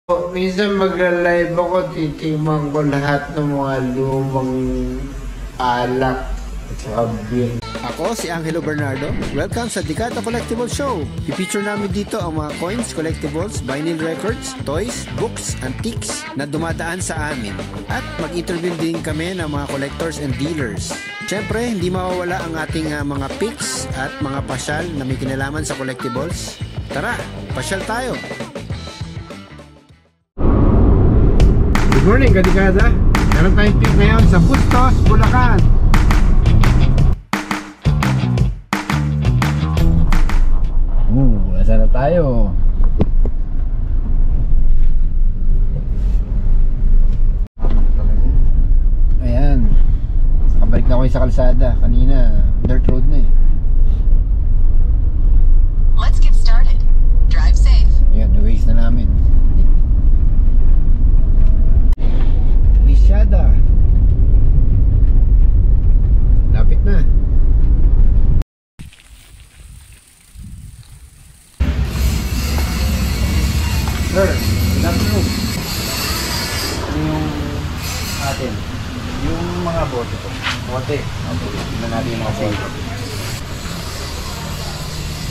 Minsan magla-live ako, titingnan ko lahat ng mga lumang alak at saka beer. Ako si Angelo Bernardo. Welcome sa Dekada Collectible Show. I-feature namin dito ang mga coins, collectibles, vinyl records, toys, books, antiques na dumadaan sa amin. At mag-interview din kami ng mga collectors and dealers. Siyempre, hindi mawawala ang ating mga picks at mga pasyal na may kinalaman sa collectibles. Tara, pasyal tayo! Good morning, Kadikada. Meron tayong pick ngayon sa Bustos, Bulacan. Nasa na tayo? Ayan. Nakabalik na ako sa kalsada. Kanina, dirt road na eh. Let's get started. Drive safe. Ayan, na-waste na namin. Lisyada. Lapit na. Sir, good afternoon. Ano yung atin? Yung mga bote ko. Bote. Tignan natin yung mga bote.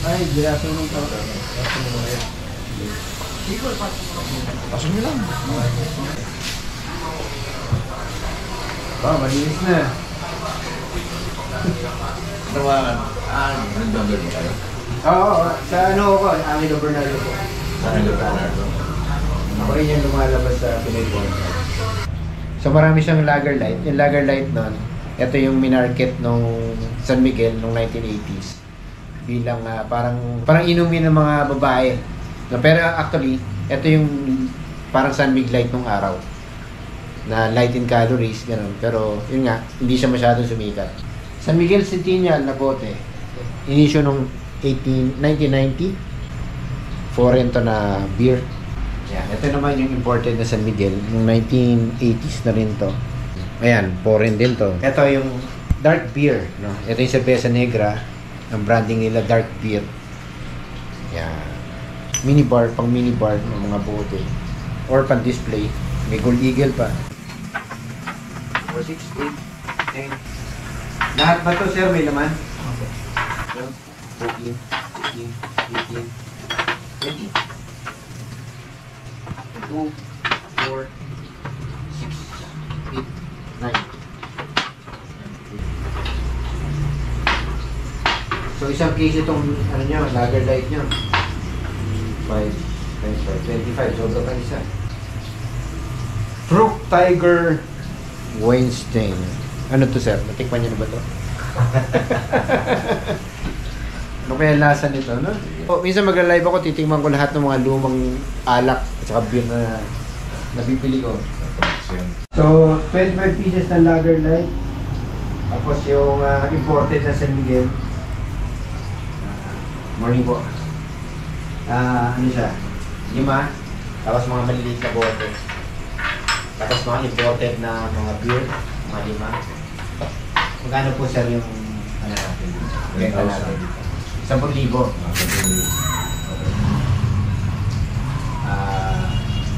Ay, good afternoon po. Pasok nyo lang. Malinis na. Tawagan. Nag-number mo kayo? Oo, sa ano ako, Angelo Bernardo po. Sa Bernardo. Ako rin yung lumalabas sa Pinoy Bonsa. So marami siyang lager light. Yung lager light nun, ito yung minarket nung San Miguel nung 1980s. Bilang parang inumin ng mga babae. No, pero actually, ito yung parang San Miguel light nung araw. Na light in calories, gano'n. Pero yun nga, hindi siya masyadong sumikat. San Miguel Centennial na bote. Inisyo nung 1990. Foreign to na beer. Yan. Ito naman yung imported na San Miguel. Yung 1980s na rin to. Ayan, foreign din to. Ito yung dark beer. No? Ito yung Cerveza Negra. Ang branding nila dark beer. Yan. Minibar, pang minibar ng mga bote. Or pang display. May Gold Eagle pa. 4, 6, 8, 10. Lahat ba to, sir? May laman? Okay. 14, 15, 18, 20. 2, 4, 6, 8, 9. So, isang case itong, ano nyo, lager light nyo. 5, 25. So, ito pa isa. Brook Tiger Weinstein. Ano to, sir? Natikman niyo na ba to? Ano kaya lasa nito, no? Minsan mag-live ako, titingnan ko lahat ng mga lumang alak at saka beer na nabibili ko. So, 25 pieces na lager light. Tapos yung imported na San Miguel. Morning po. Ano siya? 5. Tapos mga maliliit na bote. Tapos mga imported na mga beer, mga 5. Magkano po, sir, yung ano natin? Benta natin. 10,000.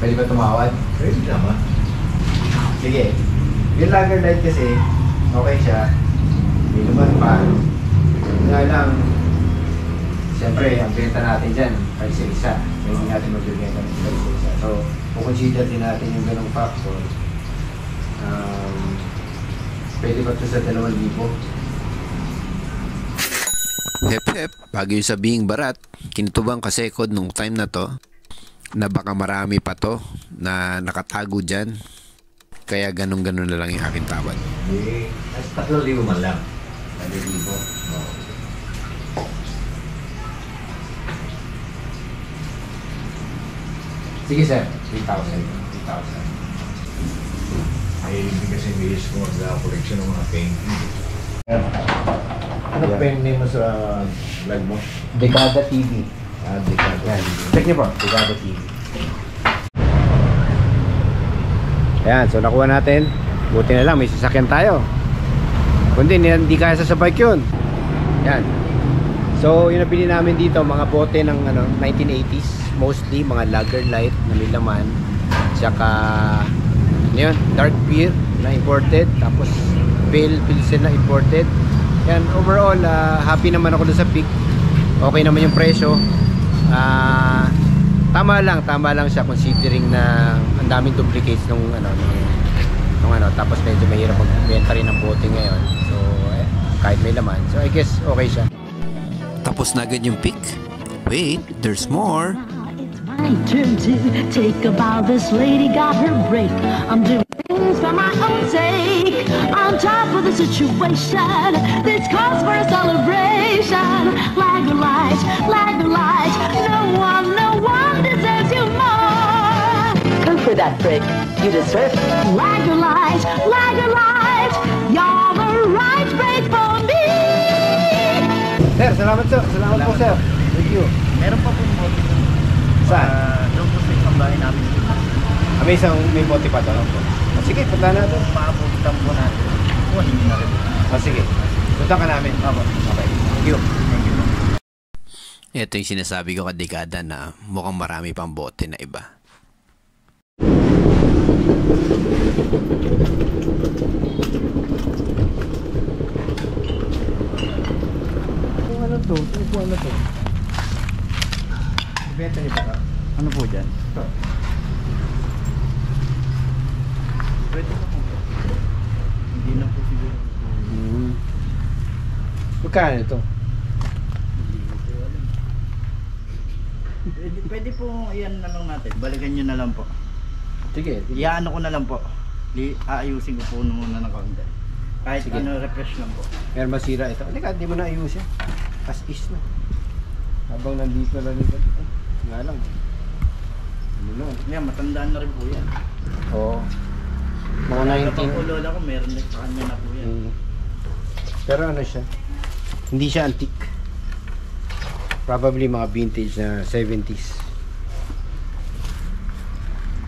Pwede ba tumawad? Pwede naman. Sige. Yung lager light kasi, okay siya. May naman pa. Nga lang, siyempre, ang benta natin dyan, ay isa-isa. Hindi natin magbibenta ng isa-isa. So, consider din natin yung ganong factor. Pwede ba ito sa 2,000? Hep hep, bago yung sabihing barat, kinutubang kasekod nung time na to na baka marami pa to na nakatago dyan. Kaya ganun-ganun na lang yung aking tawad. Eh, 3,000 man lang. 3,000. Oo. Sige, sir. 3,000. Ay, hindi kasi bilis ko mag-collection ng mga painting. Ano pa yung name mo sa vlog mo? Dekada TV. Dekada. Yan. Check niyo po. Dekada TV. Ayan, so nakuha natin. Buti na lang, may sasakyan tayo. Kundi, hindi kaya sa bike yun. Yan. So, yung nabili namin dito, mga bote ng 1980s, mostly mga lager light na may laman. tsaka ano yun, dark beer na imported, tapos pale pilsen na imported. Yan, overall happy naman ako dun sa pick. Okay naman yung presyo. Tama lang siya considering na ang daming duplicates nung ano, tapos medyo mahirap magbenta rin ng bote ngayon. So kahit may laman, so I guess okay siya. Tapos na agad yung pick? Wait, there's more. My turn to take a bow. This lady got her break. I'm doing things for my own sake. On top of the situation, this calls for a celebration. Lager light, no one deserves you more. Go for that break, you deserve it. Lager light, you're the right break for me. Sir, salamat po sir. Thank you. Meron pa po bote. Saan? Doon po sa isang bahay namin. May bote pa doon. Sige, punta na doon. Maabutan po natin. Kunin nyo na rin. Sige, punta ka namin. Okay, thank you. Ito yung sinasabi ko kadekada na mukhang marami pang bote na iba. Ano to? Ano to? Benta niyo ba ka? Ano po dyan? Pwede na po. Hindi na po siguro. Magkano ito? Pwede po iyan na lang natin. Balikan nyo na lang po. Sige. Iyaano ko na lang po. Aayusin ko po muna ng kaunti. Kahit Sige. ano, refresh lang po. Meron masira ito. Halika, di mo na ayusin. As is na. Habang nandito na rin. Nga lang. Ano na? Yan, matandaan na rin po yan. Oo. Mga Kapag po lola ko, meron na sa kanya na po yan. Pero ano siya? Hindi siya antique. Probably mga vintage na 70s.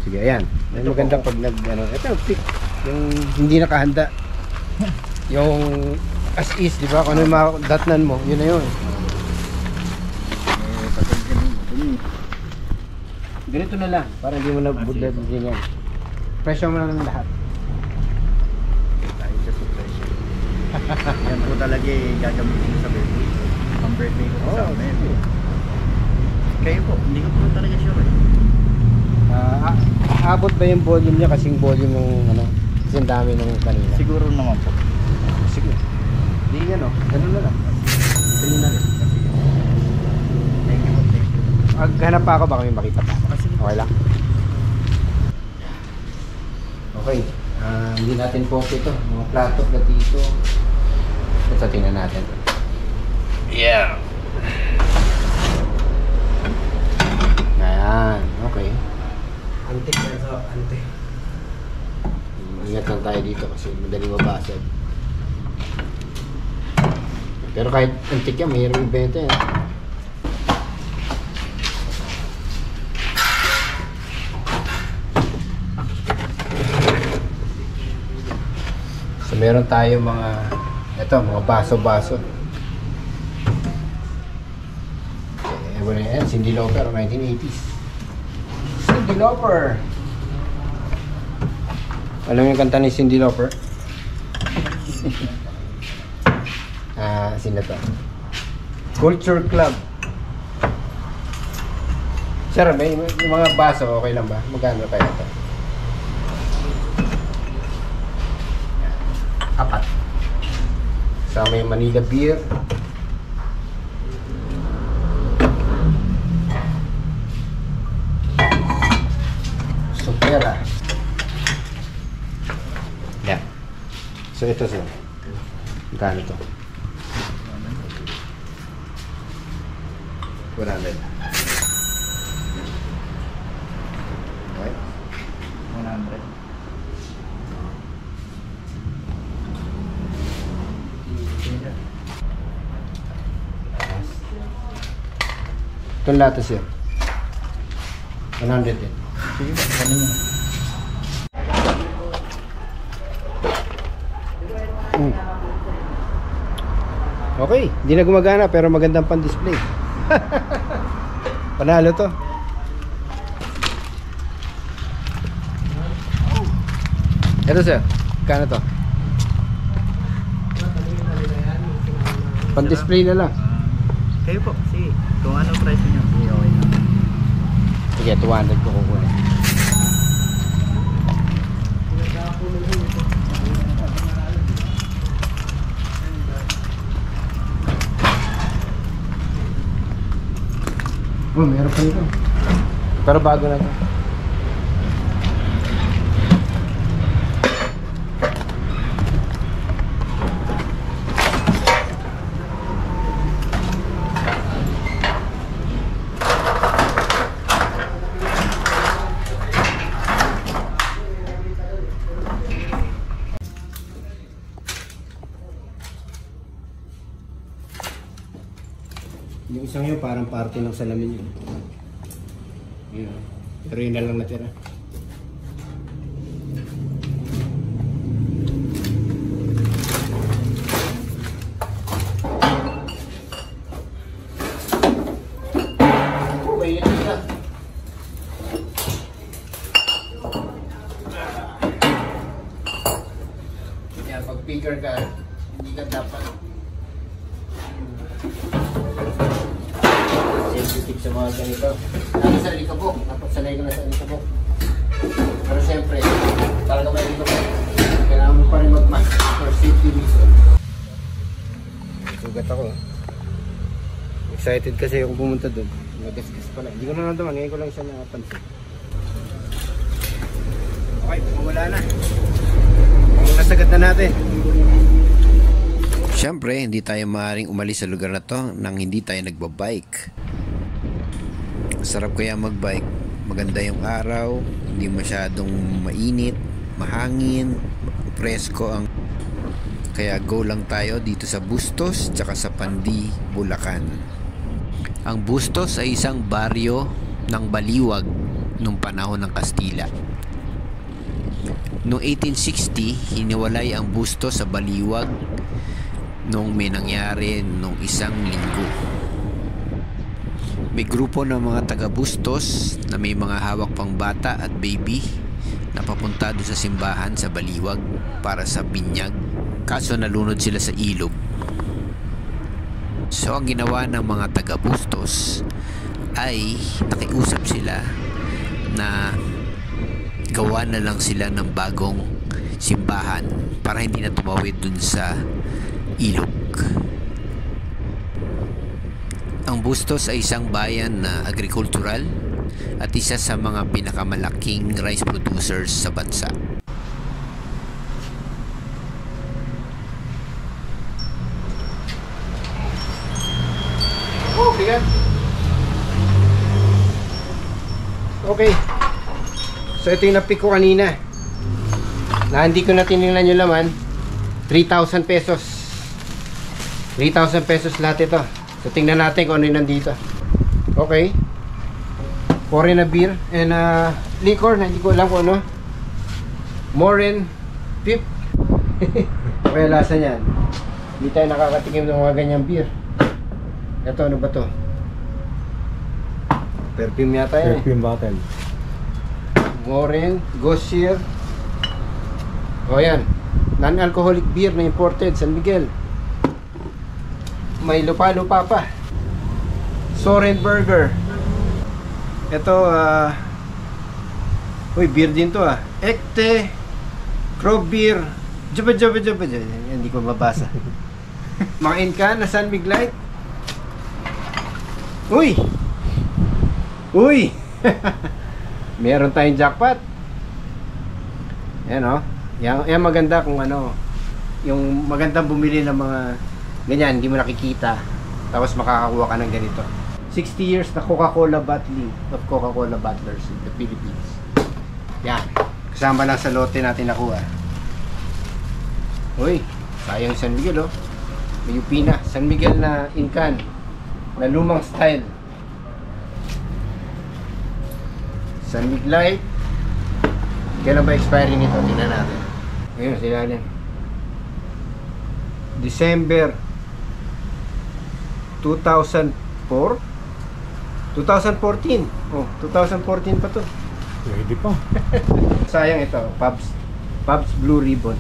Sige, ayan. Ito maganda pag ito, pick. Yung hindi nakahanda. Yung as is, di ba? Kung ano yung datnan mo, yun na yun. Ganito na lang, para hindi mo na budlat din yan. Presyo mo na ng lahat. Tayo sa suppression. Yan po talaga gagamitin sa birthday. Ang birthday ko sa amin. Kayo po, hindi ko po talaga sure eh. Abot ba yung volume niya kasing volume ng kasing dami nung kanina? Siguro naman po. Sige. Hindi yan o. Ganun na lang. Ganun na rin. Thank you po, thank you. Maghanap pa ako, baka may makita pa. Okay lang? Okay. Hindi natin po ito. Mga plato, platito. Ito, tingnan natin. Yeah. Ayan. Okay. Antik na ito. Antik. Ingat lang tayo dito kasi madaling mabasag. Pero kahit antik yan, mayroong ibenta yan. So meron tayo mga baso-baso. Ewan na yan, Cyndi Lauper, 1980s. Cyndi Lauper! Alam mo yung kanta ni Cyndi Lauper? Sino to? Culture Club. Sir, may mga baso, okay lang ba? Magkano kaya ito? 4. Sama yung Manila Beer. Supera. Yeah. So ito sir. Magkano to? 100. Okay. 100. Itong lato siya. 100 din. Sige po, ano nyo? Okay, hindi na gumagana pero magandang pan-display. Panalo to. Ito sir, kano to? Pan-display na lang. Kayo po, sige. Kung ano price niyo, sige, okay na. Sige, 200 ko kukunin. Oh, meron pa nito. Pero bago na to. Yung isang yun, parang parte ng salamin yun. Yun. Pero yun na lang natira. Kaya pag picker ka, hindi ka dapat sensitive sa mga ganito. Lagi sa alikabok, dapat sanay ka na sa alikabok. Pero siyempre, talaga may alikabok, kailangan mo pa rin mag-mask for safety reason. Sugat ako. Excited kasi ako pumunta doon. Nagasgas pala. Hindi ko na naman, ngayon ko lang siya napansin. Okay, wala na. Nasagad na natin. Siyempre, hindi tayo maaaring umalis sa lugar na to nang hindi tayo nagbabike. Sarap kaya magbike. Maganda yung araw, hindi masyadong mainit, mahangin, presko ang... Kaya go lang tayo dito sa Bustos tsaka sa Pandi, Bulacan. Ang Bustos ay isang baryo ng Baliwag nung panahon ng Kastila. Noong 1860, hiniwalay ang Bustos sa Baliwag nung may nangyari nung isang linggo. May grupo ng mga taga Bustos na may mga hawak pang bata at baby na papunta doon sa simbahan sa Baliwag para sa binyag, kaso nalunod sila sa ilog. So ang ginawa ng mga taga Bustos ay nakiusap sila na gawa na lang sila ng bagong simbahan para hindi na tumawid dun sa ilog. Ang Bustos ay isang bayan na agricultural at isa sa mga pinakamalaking rice producers sa bansa. Oh, bigat. Okay. So ito yung napick ko kanina. Na hindi ko na tinignan yung laman. 3,000 pesos. 3,000 pesos lahat ito. So tingnan natin kung ano yung nandito. Okay. Foreign na beer and liquor na hindi ko alam kung ano. Morin Pip. Okay, lasa niyan. Hindi tayo nakakatikim ng mga ganyang beer. Ito, ano ba to? Perfume yata yan. Perfume bottle. Morin, Gosier. O yan. Non-alcoholic beer na imported, San Miguel. May lupa-lupa pa. Soren Burger. Ito, uy, beer din to Ekte, Crow Beer. Jaba. Hindi ko mabasa. Makain ka na San Miguelite. Uy! Meron tayong jackpot. Yan yan maganda kung ano, yung magandang bumili ng mga ganyan, hindi mo nakikita, tapos makakakuha ka ng ganito. 60 years na Coca-Cola bottling of Coca-Cola bottlers in the Philippines. Yan, kasama lang sa lote natin nakuha. Uy, sayang San Miguel may UP na, San Miguel na in can, na lumang style. San Miguelite. Kailan ba expiry nito? Tingnan natin. Ngayon, sila yan. December 2004? 2014. Oh, 2014 pa to. Pwede pa. Sayang ito, Pabs. Pabst Blue Ribbon.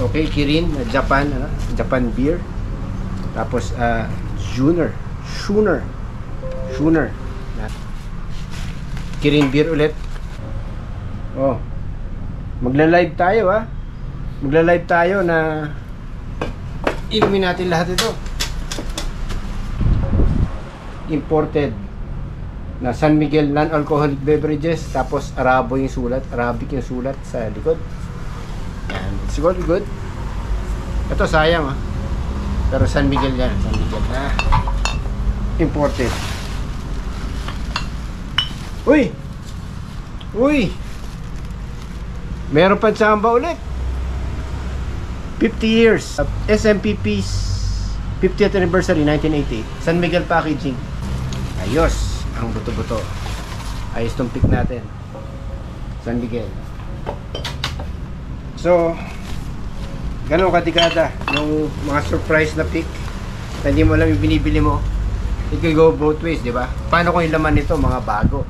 Okay, Kirin, Japan, Japan beer. Tapos Schooner. Kirin beer ulit. Oh. Magla-live tayo Magla-live tayo na inumin natin lahat ito. Imported na San Miguel non-alcoholic beverages, tapos Arabic yung sulat sa likod. Yan, it's good. Ito sayang pero San Miguel yan, San Miguel na imported. Uy, meron pa tsamba ulit. 50 years SMPP's 50th anniversary 1988 San Miguel packaging. Ayos ang buto-buto. Ayos tong pick natin, San Miguel. So ganun katikada yung mga surprise na pick na hindi mo alam yung binibili mo. It can go both ways, di ba? Paano kung yung laman nito mga bago?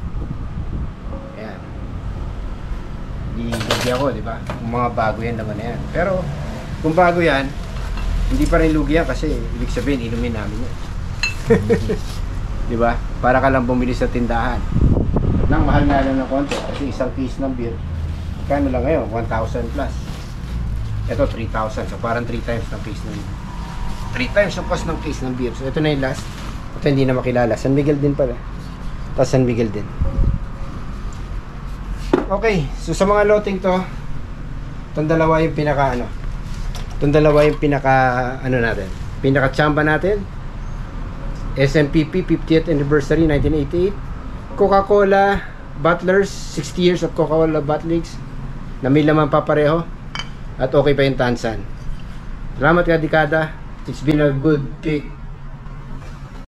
Ayan, hindi ako, di ba? Mga bago yan laman na yan. Pero kung bago yan, hindi pa rin lugi yan kasi ibig sabihin inumin namin yan. Di ba? Para ka lang bumili sa tindahan. Nang mahal nga lang ng konti kasi isang case ng beer kano lang ngayon, 1,000 plus. Ito 3,000, so parang 3 times ng case ng 3 times yung cost ng case ng beer. So ito na yung last. Ito hindi na makilala, San Miguel din pala. Tapos San Miguel din. Okay, so sa mga loting to, itong dalawa yung pinaka natin, pinaka chamba natin. SMPP 50th anniversary 1988. Coca-Cola Bottlers, 60 years of Coca-Cola bottlings na may laman pa pareho at okay pa yung tansan. Salamat ka dekada. It's been a good pick.